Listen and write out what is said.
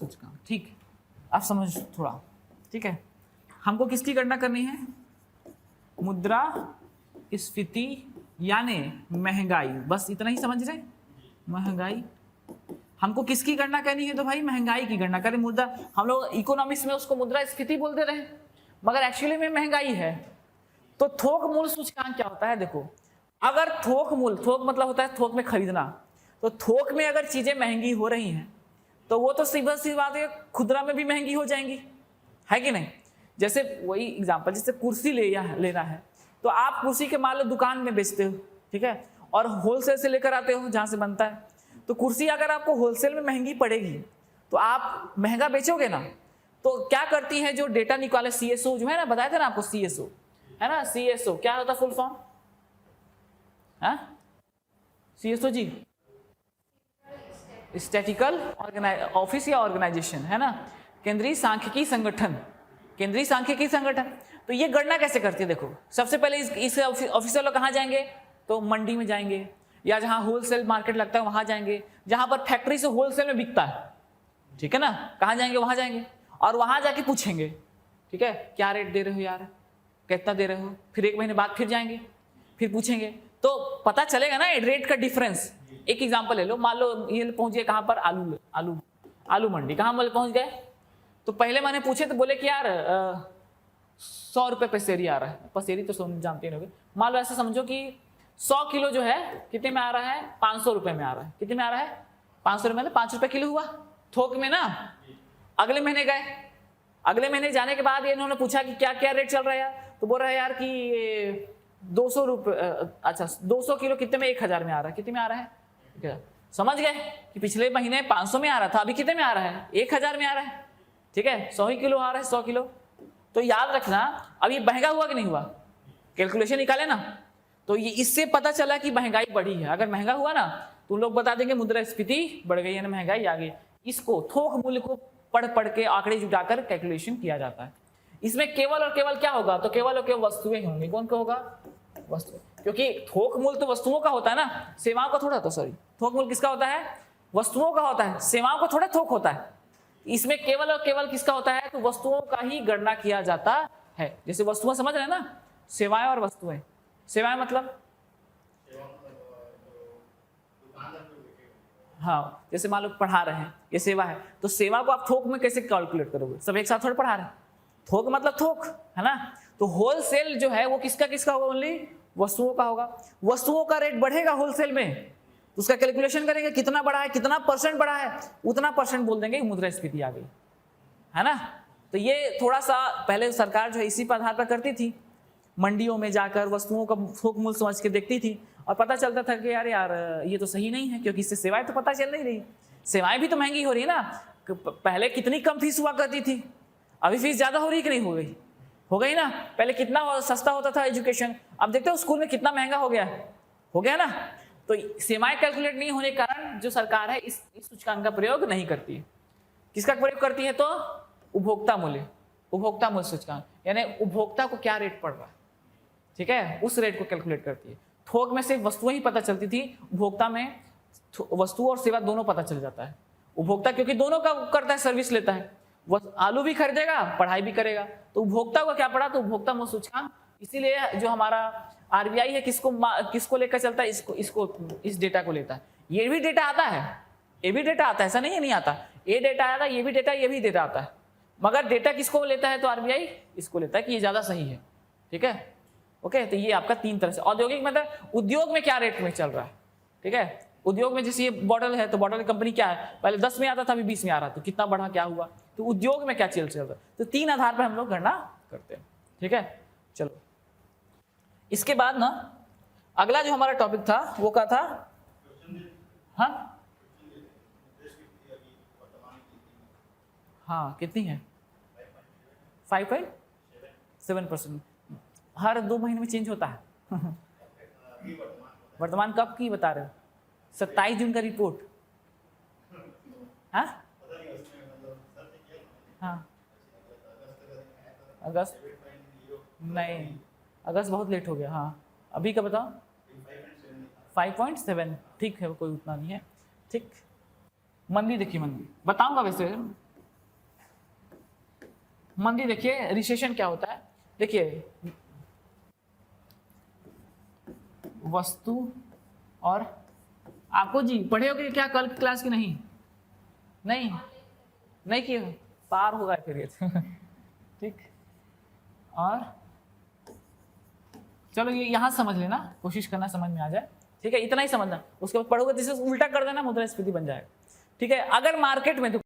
सूचकांक। ठीक, आप समझ थोड़ा, ठीक है। हमको किसकी गणना करनी है? मुद्रा स्फीति यानी महंगाई, बस इतना ही समझ रहे। महंगाई हमको किसकी गणना करनी है? तो भाई महंगाई की गणना करें। मुद्रा, हम लोग इकोनॉमिक्स में उसको मुद्रा स्फीति बोलते रहे, मगर एक्चुअली में महंगाई है। तो थोक मूल्य सूचकांक क्या होता है? देखो, अगर थोक मूल्य, थोक मतलब होता है थोक में खरीदना, तो थोक में अगर चीजें महंगी हो रही हैं तो वो तो सीधा सी बात है खुदरा में भी महंगी हो जाएंगी, है कि नहीं? जैसे वही एग्जांपल, जैसे कुर्सी लेना है, तो आप कुर्सी के मान लो दुकान में बेचते हो, ठीक है, और होलसेल से लेकर आते हो जहां से बनता है। तो कुर्सी अगर आपको होलसेल में महंगी पड़ेगी तो आप महंगा बेचोगे ना। तो क्या करती है जो डेटा निकाले, सीएसओ जो है ना, बताया था ना आपको, सीएसओ है ना, सीएसओ क्या होता है फुल फॉर्म? सीएसओ जी, स्टैटिकल ऑफिस या ऑर्गेनाइजेशन, है ना, केंद्रीय सांख्यिकी संगठन, केंद्रीय सांख्यिकी संगठन। तो ये गणना कैसे करती है? देखो, सबसे पहले इस ऑफिसर लोग कहाँ जाएंगे? तो मंडी में जाएंगे, या जहां होलसेल मार्केट लगता है वहां जाएंगे, जहां पर फैक्ट्री से होलसेल में बिकता है, ठीक है ना, कहाँ जाएंगे? वहां जाएंगे, और वहां जाके पूछेंगे, ठीक है, क्या रेट दे रहे हो यार, कितना दे रहे हो? फिर 1 महीने बाद फिर जाएंगे, फिर पूछेंगे, तो पता चलेगा ना रेट का डिफरेंस। एक एग्जांपल ले लो, मान लो ये पहुंच गए कहां पर? आलू मंडी। कहां पहुंच गए? तो पहले मैंने पूछे तो बोले कि यार 100 रुपये पसेरी आ रहा है। पसेरी तो जानते ही होंगे। मान लो ऐसे समझो कि 100 किलो जो है कितने में आ रहा है? 500 रुपये में आ रहा है। कितने में आ रहा है? 500 रुपये में, 5 रुपये किलो हुआ थोक में ना। अगले महीने गए, अगले महीने जाने के बाद इन्होंने पूछा कि क्या क्या रेट चल रहा है यार? तो बोल रहा है यार कि 200 रुपये, अच्छा 200 किलो कितने में? 1000 में आ रहा है। कितने में आ रहा है? समझ गए कि पिछले महीने 500 में आ रहा था, अभी कितने में आ रहा है? 1000 में आ रहा है, ठीक है, 100 ही किलो आ रहा है, 100 किलो। तो याद रखना, अब ये महंगा हुआ कि नहीं हुआ? कैलकुलेशन निकाले ना, तो ये इससे पता चला कि महंगाई बढ़ी है। अगर महंगा हुआ ना तो लोग बता देंगे मुद्रास्फीति बढ़ गई है ना, महंगाई आ गई। इसको थोक मूल्य को पढ़ के आंकड़े जुटाकर कैलकुलेशन किया जाता है। इसमें केवल और केवल क्या होगा? तो केवल और केवल वस्तुएं होंगी। कौन का होगा? वस्तु, क्योंकि थोक मूल्य तो वस्तुओं का होता है ना, सेवाओं का थोड़ा, तो सॉरी, थोक मूल्य किसका होता है? वस्तुओं का होता है, सेवाओं का थोड़ा थोक होता है। इसमें केवल और केवल किसका होता है? तो वस्तुओं का ही गणना किया जाता है। जैसे वस्तुएं समझ रहे हैं ना, सेवाएं और वस्तुएं। सेवाएं मतलब, हाँ, जैसे मान लो पढ़ा रहे हैं, ये सेवा है, तो सेवा को आप थोक में कैसे कैलकुलेट करोगे? सब एक साथ थोड़ा पढ़ा रहे हैं, थोक मतलब थोक, है ना। तो होलसेल जो है वो किसका किसका होगा? ओनली वस्तुओं का होगा। वस्तुओं का रेट बढ़ेगा होलसेल में, उसका कैलकुलेशन करेंगे कितना बढ़ा है, कितना परसेंट बढ़ा है, उतना परसेंट बोल देंगे मुद्रास्फीति आ गई, है ना। तो ये थोड़ा सा पहले सरकार जो है इसी पर आधार पर करती थी, मंडियों में जाकर वस्तुओं का थोक मूल्य समझ के देखती थी, और पता चलता था कि यार ये तो सही नहीं है, क्योंकि इससे सेवाएं तो पता चल नहीं रही, सेवाएं भी तो महंगी हो रही है ना। पहले कितनी कम फीस हुआ करती थी, अभी फीस ज्यादा हो रही कि नहीं हो गई? हो गई ना। पहले कितना सस्ता होता था एजुकेशन, अब देखते हो स्कूल में कितना महंगा हो गया ना। तो सेवाएं कैलकुलेट नहीं होने के कारण जो सरकार है इस सूचकांक का प्रयोग नहीं करती है। किसका प्रयोग करती है? तो उपभोक्ता मूल्य, उपभोक्ता मूल्य सूचकांक, यानी उपभोक्ता को क्या रेट पड़ रहा है, ठीक है, उस रेट को कैलकुलेट करती है। थोक में सिर्फ वस्तुएं ही पता चलती थी, उपभोक्ता में वस्तु और सेवा दोनों पता चल जाता है। उपभोक्ता क्योंकि दोनों का करता है, सर्विस लेता है, वो आलू भी खरीदेगा, पढ़ाई भी करेगा, तो उपभोक्ता को क्या पड़ा? तो उपभोक्ता मूल्य सूचकांक। इसीलिए जो हमारा आरबीआई है किसको लेकर चलता है? इस डेटा को लेता है। ये भी डेटा आता है, ऐसा नहीं है नहीं आता, ये डेटा आता है, ये भी डेटा आता है, मगर डेटा किसको लेता है? तो आरबीआई इसको लेता है कि ये ज्यादा सही है, ठीक है, ओके। तो ये आपका 3 तरह से। औद्योगिक मतलब उद्योग में क्या रेट में चल रहा है, ठीक है। उद्योग में जैसे ये बॉटल है, तो बॉटल कंपनी क्या है? पहले 10 में आता था, अभी 20 में आ रहा, तो कितना बढ़ा, क्या हुआ? तो उद्योग में क्या चल रहा है? तो 3 आधार पर हम लोग गणना करते हैं, ठीक है। चलो, इसके बाद ना अगला जो हमारा टॉपिक था वो क्या था? हाँ, कितनी है? 5.7%। हर 2 महीने में चेंज होता है। वर्तमान कब की बता रहे हो? 27 जून का रिपोर्ट। हाँ, अगस्त नहीं, अगस्त बहुत लेट हो गया। हाँ, अभी का बताओ। 5.7, ठीक है, कोई उतना नहीं है, ठीक। मंदी देखिए, मंदी बताऊंगा वैसे, मंदी देखिए रिसेशन क्या होता है, देखिए वस्तु और आपको जी पढ़े हो कि क्या कल की क्लास की नहीं नहीं किए हो, पार होगा फिर ये ठीक। और चलो ये यहां समझ लेना, कोशिश करना समझ में आ जाए, ठीक है, इतना ही समझना, उसके बाद पढ़ोगे तो इसे उल्टा कर देना, मुद्रास्फीति बन जाएगा। ठीक है, अगर मार्केट में तो